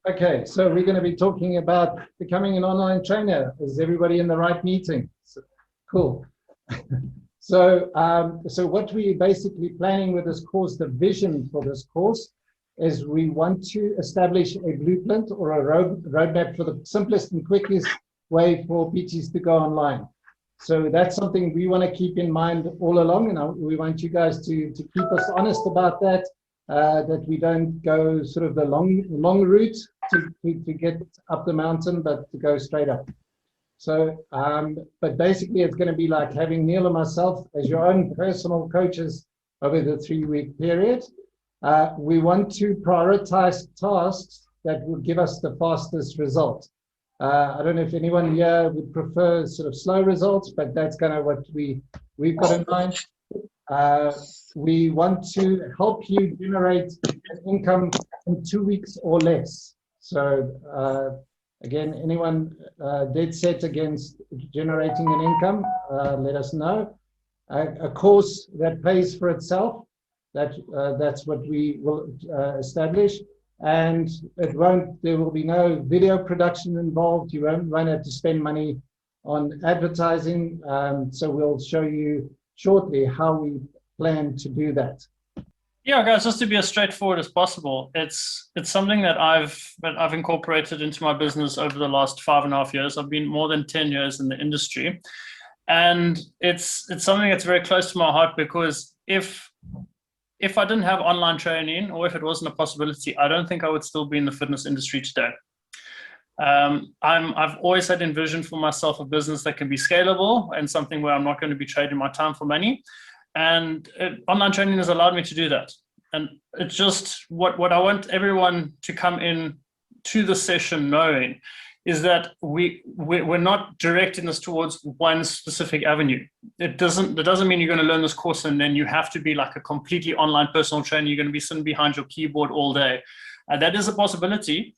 Okay, so we're going to be talking about becoming an online trainer. Is everybody in the right meeting? Cool. So what we're basically planning with this course, the vision for this course, is we want to establish a blueprint or a roadmap for the simplest and quickest way for PTs to go online. So that's something we want to keep in mind all along, and we want you guys to keep us honest about that. That we don't go sort of the long route to get up the mountain, but to go straight up. So, but basically it's going to be like having Neil and myself as your own personal coaches over the 3-week period. We want to prioritize tasks that will give us the fastest result. I don't know if anyone here would prefer sort of slow results, but that's kind of what we've got in mind. We want to help you generate an income in 2 weeks or less. So again, anyone dead set against generating an income, let us know. A course that pays for itself, that's what we will establish. And there will be no video production involved. You won't have to spend money on advertising. So we'll show you shortly how we plan to do that. Yeah, guys, just to be as straightforward as possible, it's something that I've incorporated into my business over the last 5.5 years. I've been more than 10 years in the industry, and it's something that's very close to my heart, because if I didn't have online training, or if it wasn't a possibility, I don't think I would still be in the fitness industry today. I've always had envisioned for myself a business that can be scalable and something where I'm not going to be trading my time for money. And online training has allowed me to do that. And it's just what I want everyone to come in to the session knowing is that we're not directing this towards one specific avenue. That doesn't mean you're going to learn this course and then you have to be like a completely online personal trainer. You're going to be sitting behind your keyboard all day. That is a possibility.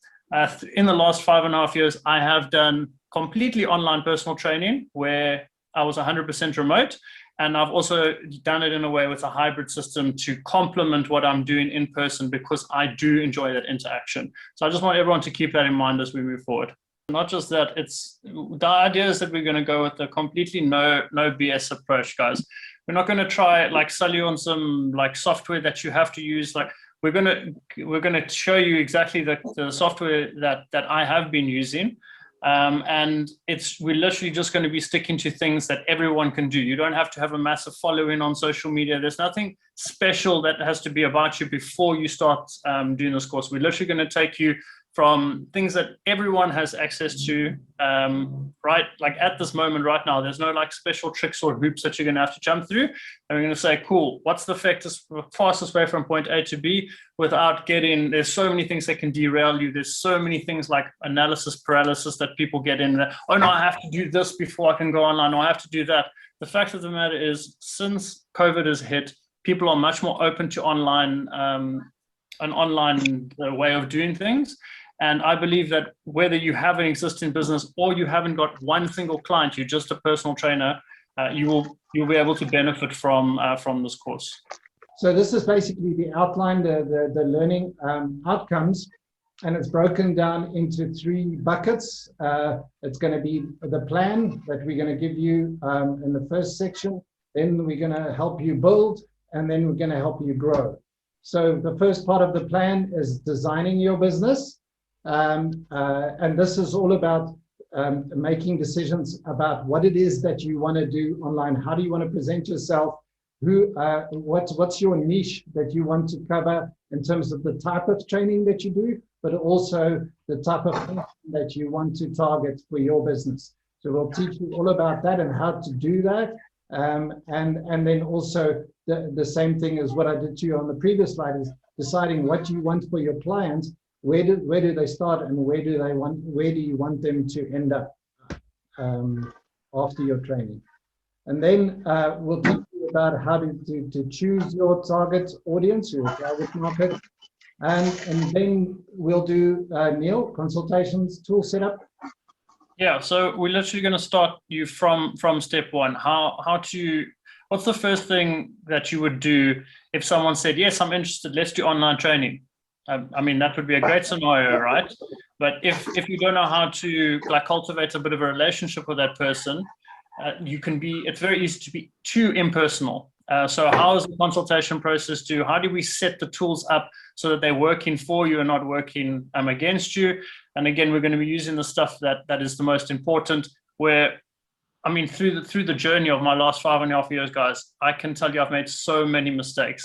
In the last 5.5 years, I have done completely online personal training where I was 100% remote. And I've also done it in a way with a hybrid system to complement what I'm doing in person, because I do enjoy that interaction. So I just want everyone to keep that in mind as we move forward. Not just that, the idea is that we're going to go with a completely no BS approach, guys. We're not going to try like sell you on some like software that you have to use. Like we're going to show you exactly the software that I have been using. And we're literally just going to be sticking to things that everyone can do. You don't have to have a massive following on social media. There's nothing special that has to be about you before you start doing this course. We're literally going to take you from things that everyone has access to, right? Like at this moment right now, there's no like special tricks or hoops that you're going to have to jump through. And we're going to say, cool, what's the fastest way from point A to B without there's so many things that can derail you. There's so many things like analysis paralysis that people get in there. Oh no, I have to do this before I can go online. No, I have to do that. The fact of the matter is, since COVID has hit, people are much more open to an online way of doing things. And I believe that whether you have an existing business or you haven't got one single client, you're just a personal trainer, you'll be able to benefit from this course. So this is basically the outline, the learning outcomes, and it's broken down into 3 buckets. It's going to be the plan that we're going to give you in the first section. Then we're going to help you build, and then we're going to help you grow. So the first part of the plan is designing your business. And this is all about making decisions about what it is that you want to do online. How do you want to present yourself? What's your niche that you want to cover in terms of the type of training that you do, but also the type of function that you want to target for your business. So we'll teach you all about that and how to do that. And then also the same thing as what I did to you on the previous slide is deciding what you want for your clients. Where do they start, and where do you want them to end up after your training? And then we'll teach you about how to choose your target audience, your target market, and then we'll do Neil, consultations, tool setup. Yeah, so we're literally going to start you from step 1. What's the first thing that you would do if someone said, yes, I'm interested, let's do online training? I mean, that would be a great scenario, right? But if you don't know how to like cultivate a bit of a relationship with that person, it's very easy to be too impersonal. So how is the consultation process do? How do we set the tools up so that they're working for you and not working against you? And again, we're going to be using the stuff that is the most important, where I mean, through the journey of my last 5.5 years, guys, I can tell you I've made so many mistakes.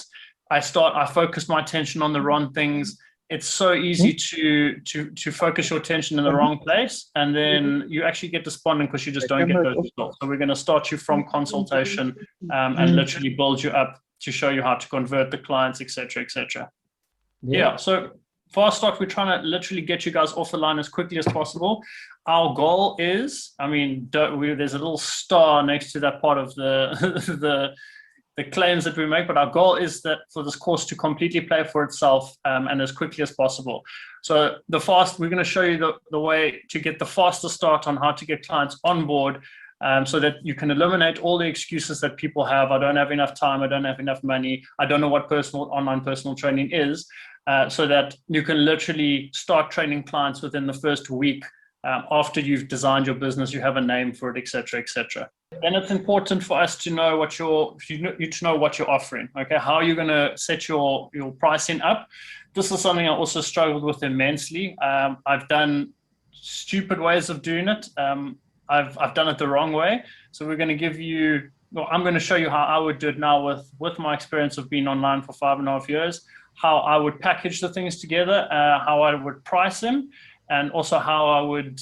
I focused my attention on the wrong things. It's so easy to focus your attention in the wrong place, and then you actually get despondent because you just don't get those results. So we're going to start you from consultation and literally build you up to show you how to convert the clients, etc., etc. Yeah. So for our start, we're trying to literally get you guys off the line as quickly as possible. Our goal is, I mean, there's a little star next to that part of the claims that we make, but our goal is that for this course to completely pay for itself and as quickly as possible. So we're going to show you the way to get the fastest start on how to get clients on board, so that you can eliminate all the excuses that people have. I don't have enough time. I don't have enough money. I don't know what online personal training is, so that you can literally start training clients within the first week. After you've designed your business, you have a name for it, etc., etc. Then it's important for us to know what you're offering. Okay, how are you going to set your pricing up? This is something I also struggled with immensely. I've done stupid ways of doing it. I've done it the wrong way. So we're going to give you. Well, I'm going to show you how I would do it now with my experience of being online for 5.5 years. How I would package the things together, how I would price them, and also how I would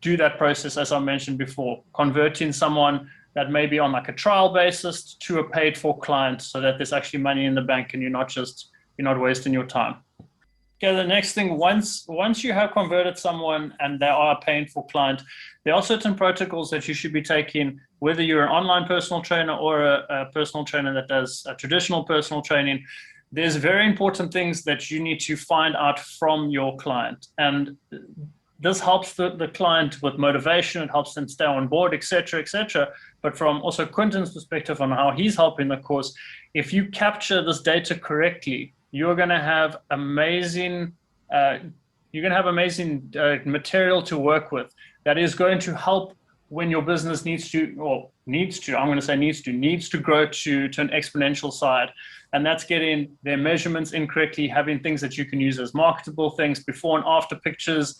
do that process, as I mentioned before, converting someone that may be on like a trial basis to a paid for client, so that there's actually money in the bank and you're not wasting your time. Okay, the next thing, once you have converted someone and they are a paying for client, there are certain protocols that you should be taking, whether you're an online personal trainer or a personal trainer that does a traditional personal training. There's very important things that you need to find out from your client. And this helps the client with motivation. It helps them stay on board, etc., etc. But from also Quentin's perspective on how he's helping the course, if you capture this data correctly, you're going to have amazing material to work with that is going to help when your business needs to grow to an exponential side. And that's getting their measurements incorrectly, having things that you can use as marketable things, before and after pictures,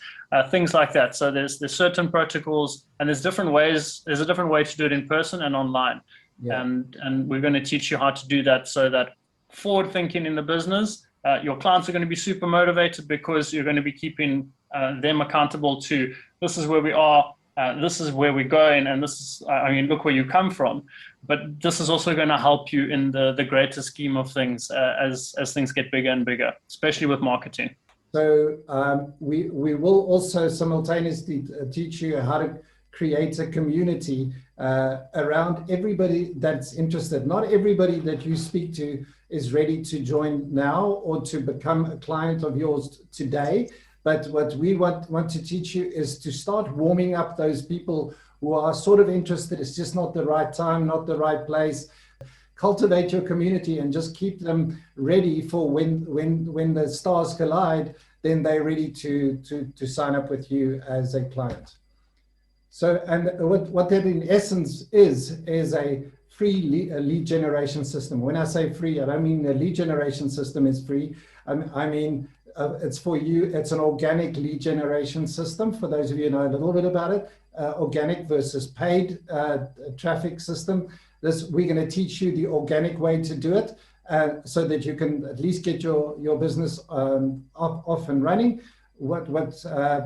things like that. So there's certain protocols, and there's different ways. There's a different way to do it in person and online. Yeah. And we're going to teach you how to do that, so that forward thinking in the business, your clients are going to be super motivated, because you're going to be keeping them accountable to, this is where we are, this is where we're going, and this is, look where you come from. But this is also going to help you in the greater scheme of things as things get bigger and bigger, especially with marketing. So we will also simultaneously teach you how to create a community around everybody that's interested. Not everybody that you speak to is ready to join now or to become a client of yours today. But what we want to teach you is to start warming up those people who are sort of interested. It's just not the right time, not the right place. Cultivate your community and just keep them ready for when the stars collide, then they're ready to sign up with you as a client. So, and what that in essence is a free lead generation system. When I say free, I don't mean the lead generation system is free. I mean, it's for you. It's an organic lead generation system. For those of you who know a little bit about it, organic versus paid traffic system. We're going to teach you the organic way to do it, so that you can at least get your business off and running. What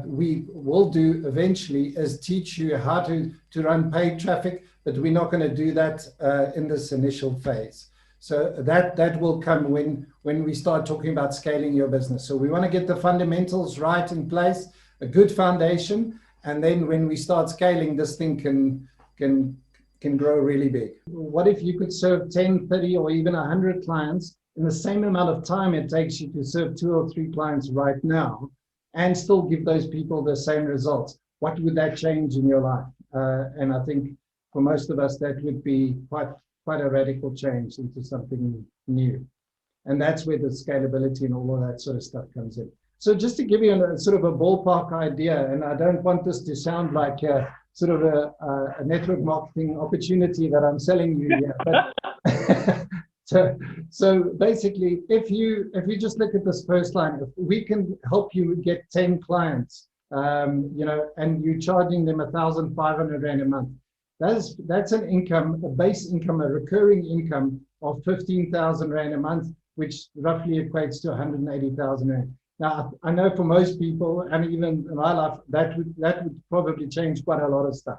we will do eventually is teach you how to run paid traffic, but we're not going to do that in this initial phase. So that will come when we start talking about scaling your business. So we want to get the fundamentals right in place, a good foundation, and then when we start scaling, this thing can grow really big. What if you could serve 10, 30, or even 100 clients in the same amount of time it takes you to serve 2 or 3 clients right now, and still give those people the same results? What would that change in your life? And I think for most of us, that would be quite a radical change into something new. And that's where the scalability and all of that sort of stuff comes in. So just to give you a sort of a ballpark idea, and I don't want this to sound like sort of a network marketing opportunity that I'm selling you here, but so basically, if you just look at this first line, if we can help you get 10 clients, and you're charging them 1,500 Rand a month, that's an income, a base income, a recurring income of 15,000 Rand a month, which roughly equates to 180,000 Rand. Now, I know for most people, and even in my life, that would probably change quite a lot of stuff.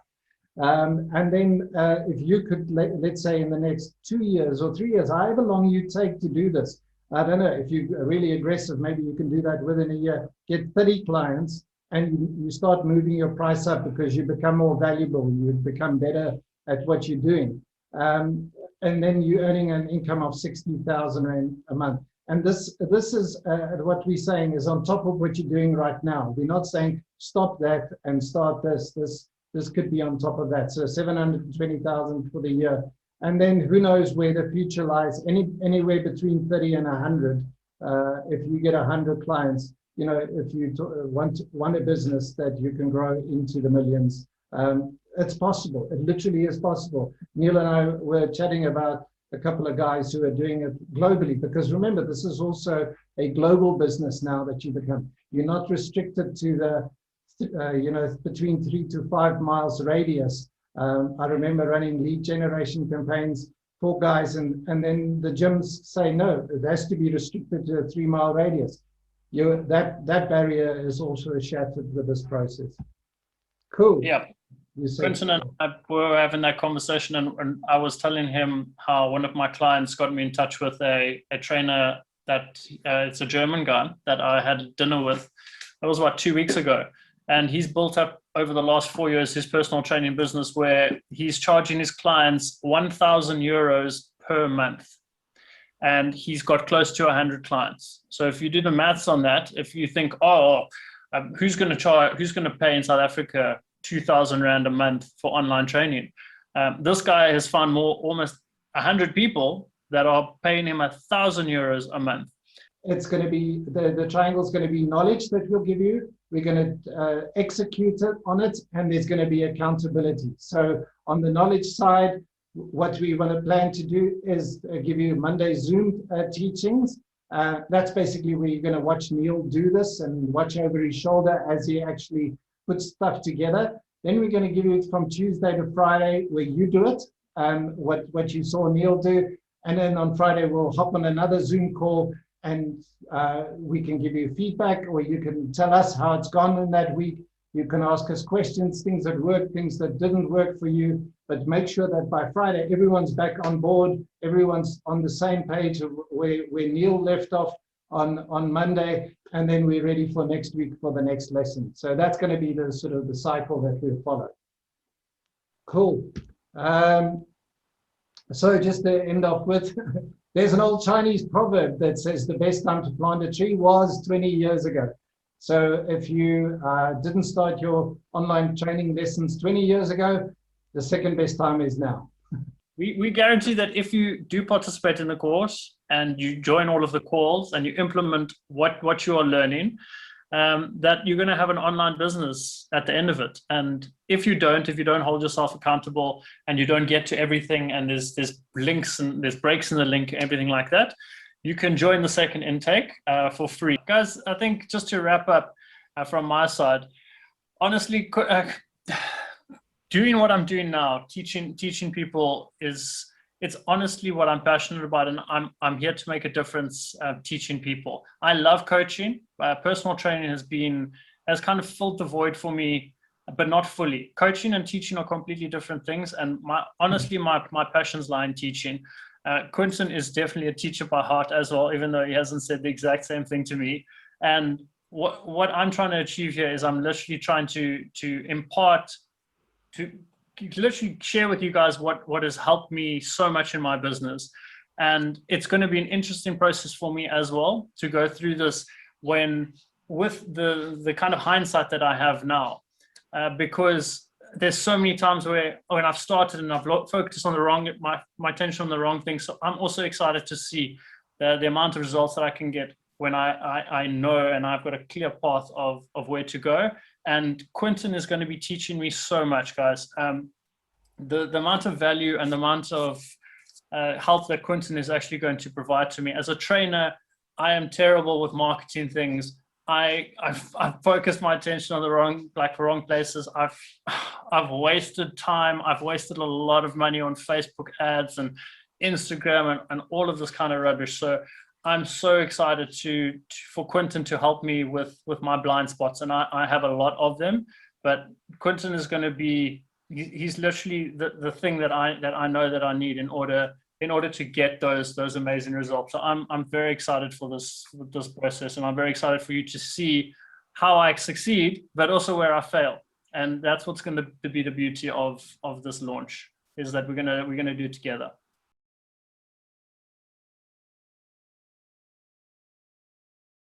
And then if you could, let's say in the next 2 years or 3 years, however long you take to do this, I don't know, if you're really aggressive, maybe you can do that within a year, get 30 clients, and you start moving your price up because you become more valuable, you become better at what you're doing. And then you're earning an income of 60,000 Rand a month. And this is what we're saying is on top of what you're doing right now. We're not saying stop that and start this. This could be on top of that. So 720,000 for the year. And then who knows where the future lies, anywhere between 30 and 100. If you get 100 clients, if you want a business that you can grow into the millions, it's possible. It literally is possible. Neil and I were chatting about a couple of guys who are doing it globally, because remember, this is also a global business now that you become. You're not restricted to the, between 3 to 5 miles radius. I remember running lead generation campaigns for guys, and then the gyms say, no, it has to be restricted to a 3-mile radius. That barrier is also shattered with this process. Cool. Yeah. Quentin and I were having that conversation, and I was telling him how one of my clients got me in touch with a trainer that it's a German guy that I had dinner with. That was about 2 weeks ago. And he's built up over the last 4 years his personal training business, where he's charging his clients 1,000 euros per month. And he's got close to 100 clients. So if you do the maths on that, if you think, who's going to pay in South Africa 2,000 Rand a month for online training? This guy has found almost 100 people that are paying him 1,000 euros a month. It's going to be, the triangle is going to be knowledge that we'll give you. We're going to execute it on it, and there's going to be accountability. So on the knowledge side, what we want to plan to do is give you Monday Zoom teachings. That's basically where you're going to watch Neil do this and watch over his shoulder as he actually puts stuff together. Then we're going to give you from Tuesday to Friday where you do it, what you saw Neil do. And then on Friday, we'll hop on another Zoom call, and we can give you feedback, or you can tell us how it's gone in that week. You can ask us questions, things that worked, things that didn't work for you, but make sure that by Friday, everyone's back on board, everyone's on the same page where Neil left off on Monday, and then we're ready for next week for the next lesson. So that's going to be the sort of the cycle that we'll follow. Cool. So just to end off with, there's an old Chinese proverb that says the best time to plant a tree was 20 years ago. So if you didn't start your online training lessons 20 years ago, the second best time is now. We guarantee that if you do participate in the course and you join all of the calls and you implement what you are learning, that you're going to have an online business at the end of it. And if you don't hold yourself accountable and you don't get to everything, and there's links and there's breaks in the link, everything like that, you can join the second intake for free. Guys, I think just to wrap up from my side, honestly, doing what I'm doing now, teaching people, it's honestly what I'm passionate about, and I'm here to make a difference teaching people. I love coaching. Personal training has kind of filled the void for me, but not fully. Coaching and teaching are completely different things, and honestly, my passions lie in teaching. Quentin is definitely a teacher by heart as well, even though he hasn't said the exact same thing to me. And what I'm trying to achieve here is I'm literally trying to impart, to literally share with you guys what has helped me so much in my business. And it's going to be an interesting process for me as well to go through this with the kind of hindsight that I have now, because there's so many times when I've started and I've focused on my attention on the wrong thing. So I'm also excited to see the amount of results that I can get when I know and I've got a clear path of where to go. And Quentin is going to be teaching me so much, guys. The amount of value and the amount of help that Quentin is actually going to provide to me. As a trainer, I am terrible with marketing things. I've focused my attention on the wrong places. I've wasted time. I've wasted a lot of money on Facebook ads and Instagram and all of this kind of rubbish. So I'm so excited for Quentin to help me with my blind spots, and I have a lot of them. But Quentin is going to be, he's literally the thing that I know that I need in order to get those amazing results. So I'm very excited for this process, and I'm very excited for you to see how I succeed, but also where I fail. And that's what's going to be the beauty of this launch, is that we're gonna do it together.